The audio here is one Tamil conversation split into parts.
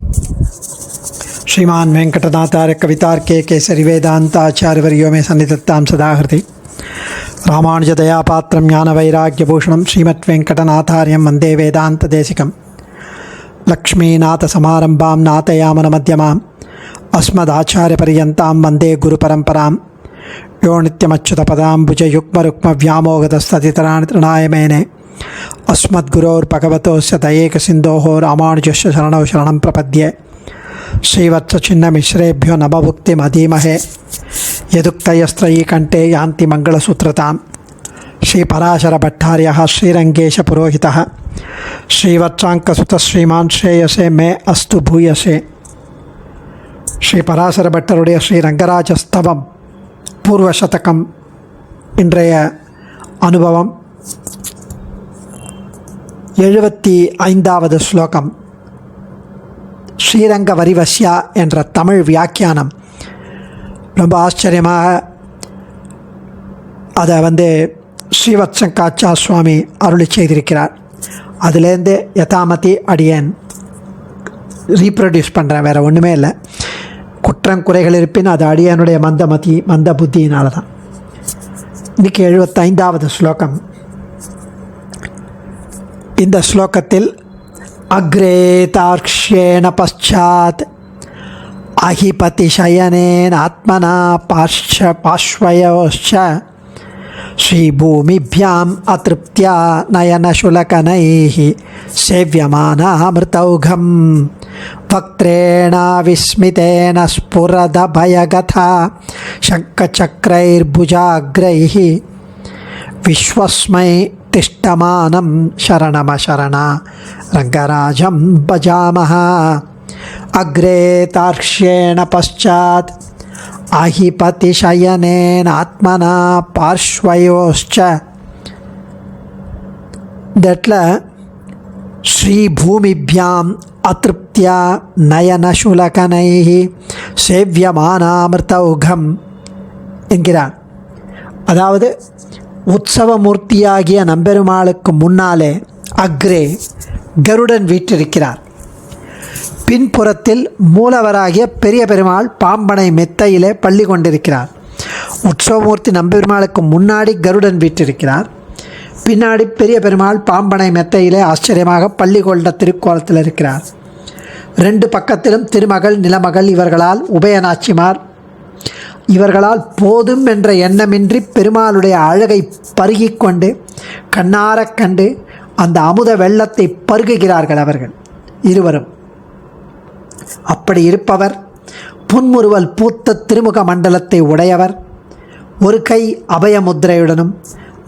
श्रीमान वेंकटनाथार्य कवितार्के केसरी वेदांताचार्यवर्यो मे सन्निधत्तां सदाहृति रामानुजदयापात्रं ज्ञानवैराग्यभूषणं श्रीमद्वेंकटनाथार्यं वन्दे वेदान्तदेशिकं लक्ष्मीनाथसमारम्भां नाथयामनमध्यमाम् अस्मदाचार्यपर्यन्तां वन्दे गुरुपरम्परां यो नित्यमच्युतपदाम्बुजयुग्मरुक्मव्यामोगतस्ततितराणि तृणाय मेने अस्मद्गुरोर्भगवतोस्य दयैकसिन्धोः रामानुजस्य शरणौ शरणं प्रपद्ये श्रीवत्सचिन्नमिश्रेभ्यो नमभुक्तिमधीमहे यदुक्तयस्त्रयी कंठे यान्ति मंगलसूत्रतां श्रीपराशरभट्टार्यः श्रीरङ्गेशपुरोहितः श्रीवत्साङ्कसुतः श्रीमान् श्रेयसे मे अस्तु भूयसे. ஸ்ரீபராசரபட்டருடைய ஸ்ரீரங்கராஜஸ்தவம் பூர்வசதகம் இன்றைய அனுபவம். 75வது ஸ்லோகம். ஸ்ரீரங்க வரிவஸ்யா என்ற தமிழ் வியாக்கியானம் ரொம்ப ஆச்சரியமாக அதை ஸ்ரீவத்சங்காச்சா சுவாமி அருளி செய்திருக்கிறார். அதுலேருந்து யதாமதி அடியேன் ரீப்ரொடியூஸ் பண்ணுறேன், வேறு ஒன்றுமே இல்லை. குற்றம் குறைகள் இருப்பின் அது அடியனுடைய மந்த புத்தியினால தான். இன்றைக்கி 75வது ஸ்லோகம். இந்த ஸ்லோகத்தில் அக்ரே தார்க்ஷ்யேன பశ్చాத் அஹிபதிஷயனேன ஆத்மனா பார்ஷ்வயோச்ச ஸ்ரீபூமிभ्याम् अतृप्त्या नयनशुलकनैः सेव्यमानामृतौघं वक्त्रेण विस्मितेन स्फुरदभयगथा शङ्खचक्रैर्भुजाग्रैः विश्वस्मै तिष्ठमानं शरणमशरणा रङ्गराजं भजामः. अग्रे तार्क्ष्येण पश्चात् अहिपतिशयनेन आत्मना पार्श्वयोश्च. दट्ल श्रीभूमिभ्याम् अतृप्त्या नयनशुलकनैः सेव्यमानामृतौघம் என்கிறார். அதாவது உற்சவமூர்த்தியாகிய நம்பெருமாளுக்கு முன்னாலே அக்ரே கருடன் வீற்றிருக்கிறார். பின்புறத்தில் மூலவராகிய பெரிய பெருமாள் பாம்பனை மெத்தையிலே பள்ளி கொண்டிருக்கிறார். உற்சவமூர்த்தி நம்பெருமாளுக்கு முன்னாடி கருடன் வீற்றிருக்கிறார். பின்னாடி பெரிய பெருமாள் பாம்பனை மெத்தையிலே ஆச்சரியமாக பள்ளி கொண்ட திருக்கோலத்தில் இருக்கிறார். 2 பக்கத்திலும் திருமகள் நிலமகள் இவர்களால் உபயநாச்சிமார் இவர்களால் போதும் என்ற எண்ணமின்றி பெருமாளுடைய அழகை பருகிக்கொண்டு கண்ணாரக் கண்டு அந்த அமுத வெள்ளத்தை பருகுகிறார்கள் அவர்கள் இருவரும். அப்படி இருப்பவர் புன்முறுவல் பூத்த திருமுக மண்டலத்தை உடையவர். ஒரு கை அபயமுத்திரையுடனும்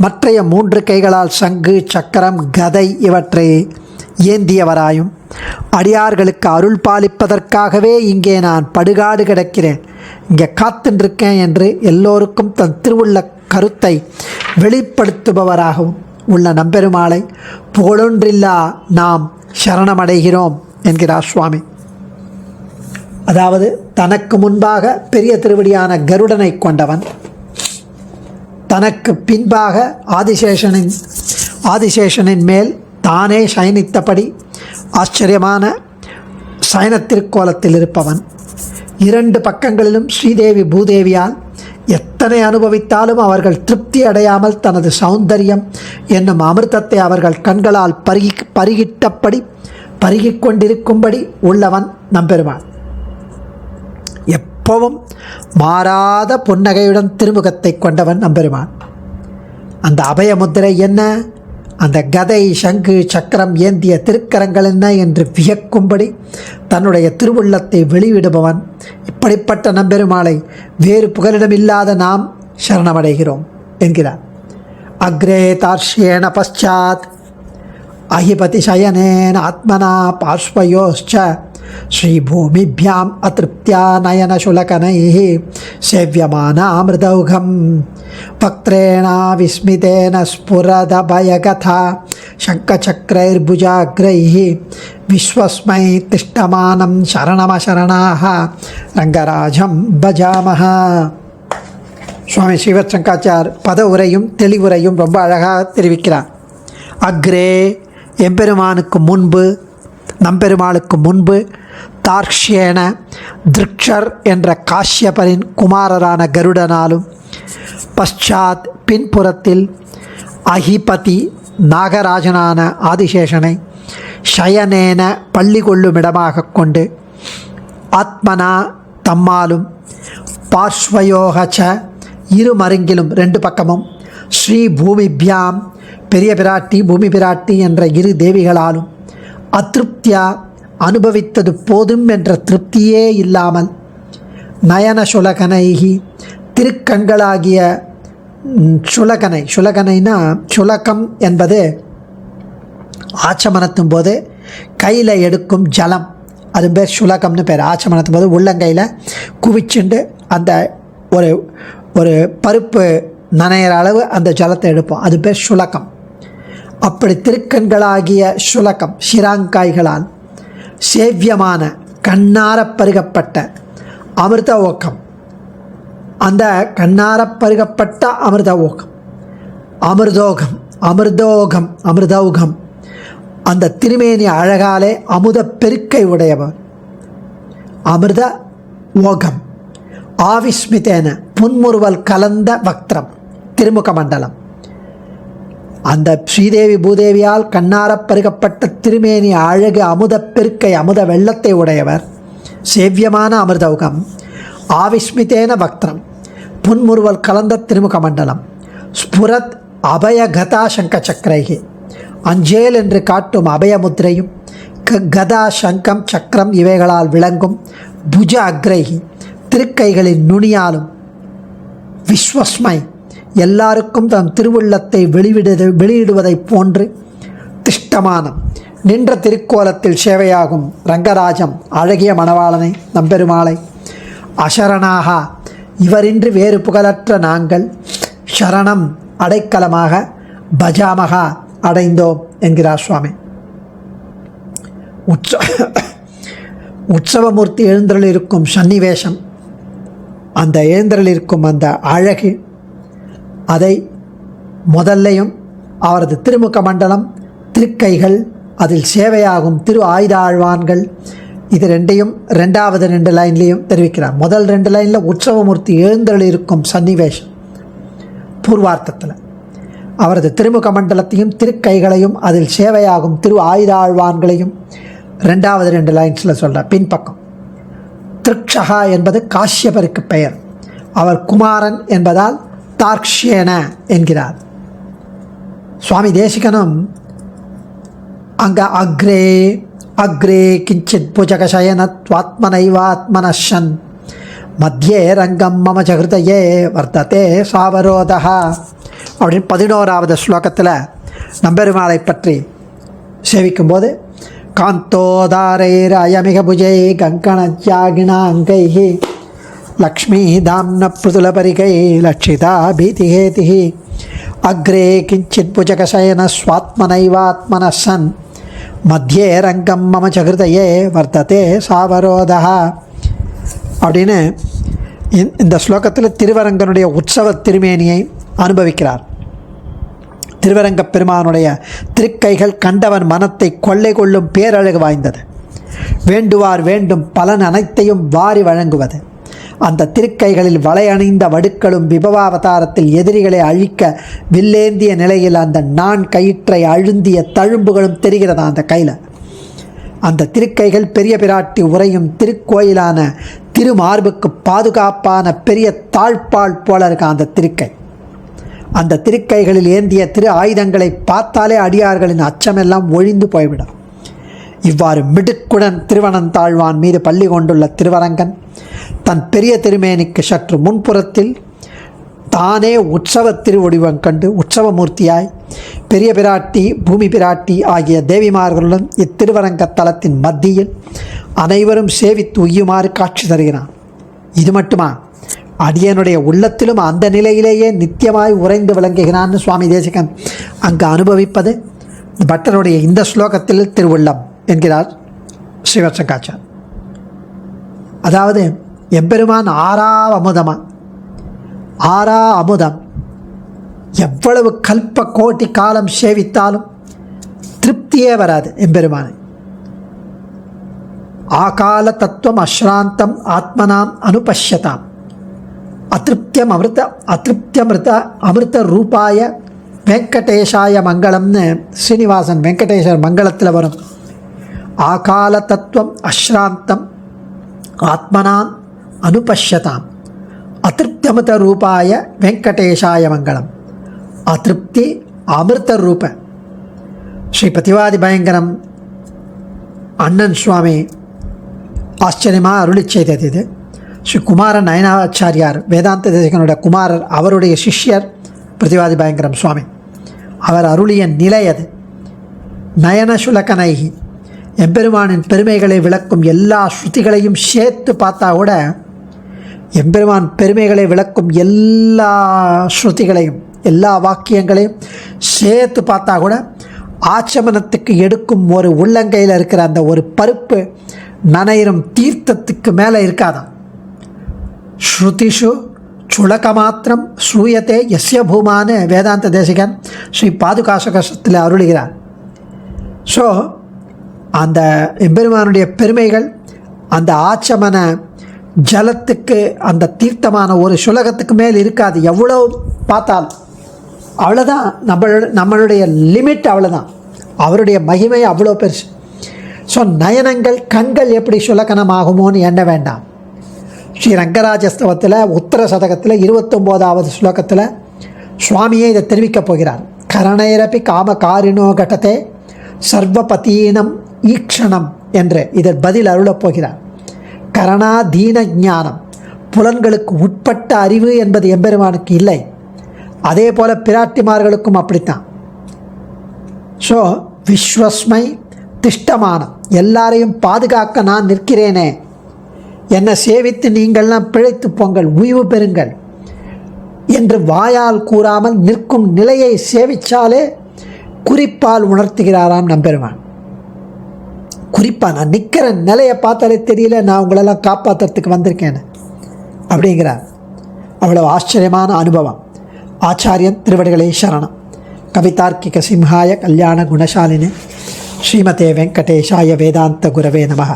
மற்றைய 3 கைகளால் சங்கு சக்கரம் கதை இவற்றை ஏந்தியவராயும் அடியார்களுக்கு அருள் பாலிப்பதற்காகவே இங்கே நான் படுகாடு கிடக்கிறேன், இங்கே காத்துருக்கேன் என்று எல்லோருக்கும் தன் திருவுள்ள கருத்தை வெளிப்படுத்துபவராகவும் உள்ள நம்பெருமாளை புகழொன்றில்லா நாம் சரணமடைகிறோம் என்கிறார் சுவாமி. அதாவது தனக்கு முன்பாக பெரிய திருவடியான கருடனை கொண்டவன், தனக்கு பின்பாக ஆதிசேஷனின் மேல் தானே சயனித்தபடி ஆச்சரியமான சயனத்திற்கோலத்தில் இருப்பவன். 2 பக்கங்களிலும் ஸ்ரீதேவி பூதேவியால் எத்தனை அனுபவித்தாலும் அவர்கள் திருப்தி அடையாமல் தனது சௌந்தரியம் என்னும் அமிர்தத்தை அவர்கள் கண்களால் பருகிக் கொண்டிருக்கும்படி உள்ளவன் நம்பெருமான். எப்பவும் மாறாத புன்னகையுடன் திருமுகத்தை கொண்டவன் நம்பெருமான். அந்த அபயமுத்திரை என்ன, அந்த கதை சங்கு சக்கரம் ஏந்திய திருக்கரங்கள் என்ன என்று வியக்கும்படி தன்னுடைய திருவுள்ளத்தை வெளியிடுபவன். இப்படிப்பட்ட நம்பெருமாளை வேறு புகலிடமில்லாத நாம் சரணமடைகிறோம் என்கிறார். அக்ரே தார்ஷ்யேன பశ్చాத் அஹிபதிஷயனேன ஆத்மனா பார்ஷ்வயோச்ச ஸ்ரீபூமிभ्याम् अतृप्त्या नयनशुलकनैः सेव्यमानामृतौघं वक्त्रेण विस्मितेन स्फुरदभयगथा शङ्खचक्रैर्भुजाग्रैः विश्वस्मै तिष्ठमानं शरणमशरणाः रङ्गराजं भजामः. சுவாமி ஸ்ரீவத்சங்காச்சார் பத உரையும் தெளிவுரையும் ரொம்ப அழகாக தெரிவிக்கிறார். அக்ரே எம்பெருமானுக்கு முன்பு, நம்பெருமாளுக்கு முன்பு தார்க்ஷ்யேன திருக்ஷர் என்ற காஷ்யபரின் குமாரரான கருடனாலும், பశ్చాத் பின்புறத்தில் அஹிபதி நாகராஜனான ஆதிசேஷனை ஷயனேன பள்ளி கொள்ளுமிடமாக கொண்டு, ஆத்மனா தம்மாலும், பார்ஸ்வயோகச்ச இருமருங்கிலும் ரெண்டு பக்கமும், ஸ்ரீ பூமிபியாம் பெரிய பிராட்டி பூமி பிராட்டி என்ற இரு தேவிகளாலும், அதிருப்தியா அனுபவித்தது போதும் என்ற திருப்தியே இல்லாமல், நயன சுலகனைகி திருக்கண்களாகிய சுலகனை, சுலகனைனா சுலகம் என்பது ஆச்சமனத்தும் போது கையில் எடுக்கும் ஜலம், அது பேர் சுலகம்னு பேர். ஆச்சமனத்தும் போது உள்ளங்கையில் குவிச்சுண்டு அந்த ஒரு ஒரு பருப்பு நனைகிற அளவு அந்த ஜலத்தை எடுப்போம், அது பேர் சுலகம். அப்படி திருக்கண்களாகிய சுலகம் ஷிராங்காய்களால் சேவியமான கண்ணார பருகப்பட்ட அமிர்த ஓக்கம், அந்த கண்ணார பருகப்பட்ட அமிர்த ஓக்கம், அமிர்தோகம் அமிர்தோகம் அமிர்தௌகம், அந்த திருமேனி அழகாலே அமுத பெருக்கை உடையவர் அமிர்த ஓகம். ஆவிஸ்மிதேன புன்முறுவல் கலந்த வக்திரம் திருமுக மண்டலம், அந்த ஸ்ரீதேவி பூதேவியால் கண்ணார பருகப்பட்ட திருமேனி அழகு அமுத பெருக்கை அமுத வெள்ளத்தை உடையவர், சேவியமான அமிர்தௌகம், ஆவிஸ்மிதேன வக்திரம் புன்முறுவல் கலந்த திருமுக மண்டலம், ஸ்புரத் அபயகதா சங்க சக்கரைகி அஞ்சேல் என்று காட்டும் அபயமுத்திரையும், கதா சங்கம் சக்கரம் இவைகளால் விளங்கும் புஜ அக்ரைகி திருக்கைகளின் நுனியாலும், விஸ்வஸ்மை எல்லாருக்கும் தன் திருவுள்ளத்தை வெளியிடுவதைப் போன்று, திஷ்டமானம் நின்ற திருக்கோலத்தில் சேவையாகும் ரங்கராஜம் அழகிய மணவாளனை நம்பெருமாளை, அசரணாக இவரின்றி வேறு புகழற்ற நாங்கள், சரணம் அடைக்கலமாக, பஜாமகா அடைந்தோம் என்கிறார் சுவாமி. உற்சவமூர்த்தி எழுந்தருளிருக்கும் சன்னிவேஷம், அந்த எழுந்தருளிருக்கும் அந்த அழகு, அதை முதல்லையும் அவரது திருமுக மண்டலம், திருக்கைகள், அதில் சேவையாகும் திரு ஆயுத ஆழ்வான்கள், இது ரெண்டையும் ரெண்டாவது 2 லைன்லேயும் தெரிவிக்கிறார். முதல் 2 லைனில் உற்சவமூர்த்தி எழுந்தருளிருக்கும் சன்னிவேஷம் பூர்வார்த்தத்தில், அவரது திருமுக மண்டலத்தையும் திருக்கைகளையும் அதில் சேவையாகும் திரு ஆயுத ஆழ்வான்களையும் ரெண்டாவது 2 லைன்ஸில் சொல்கிறார். பின்பக்கம் திருக்ஷகா என்பது காஷ்யபருக்கு பெயர், அவர் குமாரன் என்பதால் தார்க்ஷ்யேன என்கிறார். சுவாமி தேசிகனும் அங்கே அக்ரே அக்ரே கிஞ்சித் புஜகசயனத்வாத்மனைவாத்மனஷன் மத்தியே ரங்கம் மம ஜகிருதையே வர்த்ததே சாவரோதா அப்படின்னு 11வது ஸ்லோகத்தில் நம்பெருமாளை பற்றி சேவிக்கும்போது, காந்தோதாரைர் அயமிக புஜை கங்கணஜாகிணாங்கை லக்ஷ்மீதாம்ன பிருதுலபரிகை லட்சிதா பீதிஹேதி அக்ரே கிஞ்சித் புஜகசயன ஸ்வாத்மனைவாத்மனசன் மத்தியே ரங்கம் மம சகிருதையே வர்த்ததே சாவரோதா அப்படின்னு இந்த ஸ்லோகத்தில் திருவரங்கனுடைய உற்சவ திருமேனியை அனுபவிக்கிறார். திருவரங்க பெருமானுடைய திருக்கைகள் கண்டவன் மனத்தை கொள்ளை கொள்ளும் பேரழகு வாய்ந்தது. வேண்டுவார் வேண்டும் பலன் அனைத்தையும் வாரி வழங்குவது. அந்த திருக்கைகளில் வளையணிந்த வடுக்களும் விபவாவதாரத்தில் எதிரிகளை அழிக்க வில்லேந்திய நிலையில் அந்த நான் கயிற்றை அழுந்திய தழும்புகளும் தெரிகிறதா அந்த கையில். அந்த திருக்கைகள் பெரிய பிராட்டி உறையும் திருக்கோயிலான திருமார்புக்கு பாதுகாப்பான பெரிய தாழ்பால் போல இருக்க அந்த திருக்கை. அந்த திருக்கைகளில் ஏந்திய திரு ஆயுதங்களை பார்த்தாலே அடியார்களின் அச்சமெல்லாம் ஒழிந்து போய்விடும். இவ்வாறு மிடுக்குடன் திருவனந்தாழ்வான் மீது பள்ளி கொண்டுள்ள திருவரங்கன் தன் பெரிய திருமேனிக்கு சற்று முன்புறத்தில் தானே உற்சவ திருவடிவம் கண்டு உற்சவமூர்த்தியாய் பெரிய பிராட்டி பூமி பிராட்டி ஆகிய தேவிமார்களுடன் இத்திருவரங்க தலத்தின் மத்தியில் அனைவரும் சேவித்து உய்யுமாறு காட்சி தருகிறான். இது மட்டுமா, அடியனுடைய உள்ளத்திலும் அந்த நிலையிலேயே நித்தியமாய் உறைந்து விளங்குகிறான்னு சுவாமி தேசிகன் அங்கு அனுபவிப்பது பட்டருடைய இந்த ஸ்லோகத்தில் திருவுள்ளம் என்கிறார் ஸ்ரீவத்சங்காச்சார். அதாவது எம்பெருமான் ஆறா அமுதம் எவ்வளவு கல்ப கோட்டி காலம் சேவித்தாலும் திருப்தியே வராது. எம்பெருமானை ஆகால தத்துவம் அஸ்ராந்தம் ஆத்மனாம் அனுபஷ்யதாம் அதிருப்தியமிருத அமிர்த ரூபாய வெங்கடேஷாய மங்களம்னு ஸ்ரீனிவாசன் வெங்கடேஸ்வர் மங்களத்தில் வரும். ஆகால தத்துவம் அஸ்ராந்தம் ஆத்மனாம் அனுபஷ்யதாம் அதிருப்தியமிருத ரூபாய வெங்கடேஷாய மங்களம். அதிருப்தி அமிர்த ரூப ஸ்ரீ பிரதிவாதி பயங்கரம் அண்ணன் சுவாமி ஆச்சரியமாக அருளி செய்தது இது. ஸ்ரீ குமார நயனாச்சாரியார் வேதாந்த தேசிகனுடைய குமாரர், அவருடைய சிஷ்யர் பிரதிவாதி பயங்கரம் சுவாமி. அவர் அருளிய நிலை அது. நயன சுலகனைகி, எம்பெருமானின் பெருமைகளை விளக்கும் எல்லா ஸ்ருதிகளையும் சேர்த்து பார்த்தா கூட, எம்பெருமான் பெருமைகளை விளக்கும் எல்லா ஸ்ருதிகளையும் எல்லா வாக்கியங்களையும் சேர்த்து பார்த்தா கூட ஆச்சமனத்துக்கு எடுக்கும் ஒரு உள்ளங்கையில் இருக்கிற அந்த ஒரு பருப்பு நனையிறம் தீர்த்தத்துக்கு மேலே இருக்காதான். ஸ்ருதிஷு சுலக மாத்திரம் ஸ்ரூயத்தே யஸ்ய பூமான்னு வேதாந்த தேசிகன் ஸ்ரீ பாதுகாசகத்தில் அருளுகிறார். ஸோ அந்த எம்பெருமானுடைய பெருமைகள் அந்த ஆச்சமன ஜலத்துக்கு அந்த தீர்த்தமான ஒரு சுலகத்துக்கு மேல் இருக்காது. எவ்வளோ பார்த்தாலும் அவ்வளோதான். நம்மளுடைய லிமிட் அவ்வளோதான். அவருடைய மகிமை அவ்வளோ பெருசு. ஸோ நயனங்கள் கண்கள் எப்படி சுலகனமாகுமோன்னு எண்ண வேண்டாம். ஸ்ரீ ரங்கராஜஸ்தவத்தில் உத்தர சதகத்தில் 29வது ஸ்லோகத்தில் சுவாமியே இதை தெரிவிக்கப் போகிறார். கரணேரப்பி காம காரிணோ கட்டத்தே சர்வபதீனம் ஈக்ஷணம் என்று இதற்கு பதில் அருளப் போகிறார். கரணாதீன ஞானம், புலன்களுக்கு உட்பட்ட அறிவு என்பது எம்பெருமானுக்கு இல்லை. அதே போல் பிராட்டிமார்களுக்கும் அப்படித்தான். ஸோ விஸ்வஸ்மை திஷ்டமானம், எல்லாரையும் பாதுகாக்க நான் நிற்கிறேனே, என்னை சேவித்து நீங்கள்லாம் பிழைத்து போங்கள், உய்வு பெறுங்கள் என்று வாயால் கூறாமல் நிற்கும் நிலையை சேவிச்சாலே குறிப்பால் உணர்த்துகிறாராம் நம்பெருமான். குறிப்பாக நான் நிற்கிற நிலையை பார்த்தாலே தெரியல நான் உங்களெல்லாம் காப்பாற்றுறதுக்கு வந்திருக்கேன் அப்படிங்கிறார். அவ்வளோ ஆச்சரியமான அனுபவம். ஆச்சாரியன் திருவடிகளே சரணம். கவிதார்க்கிக சிம்ஹாய கல்யாண குணசாலினே ஸ்ரீமதே வெங்கடேஷாய வேதாந்த குரவே நமः.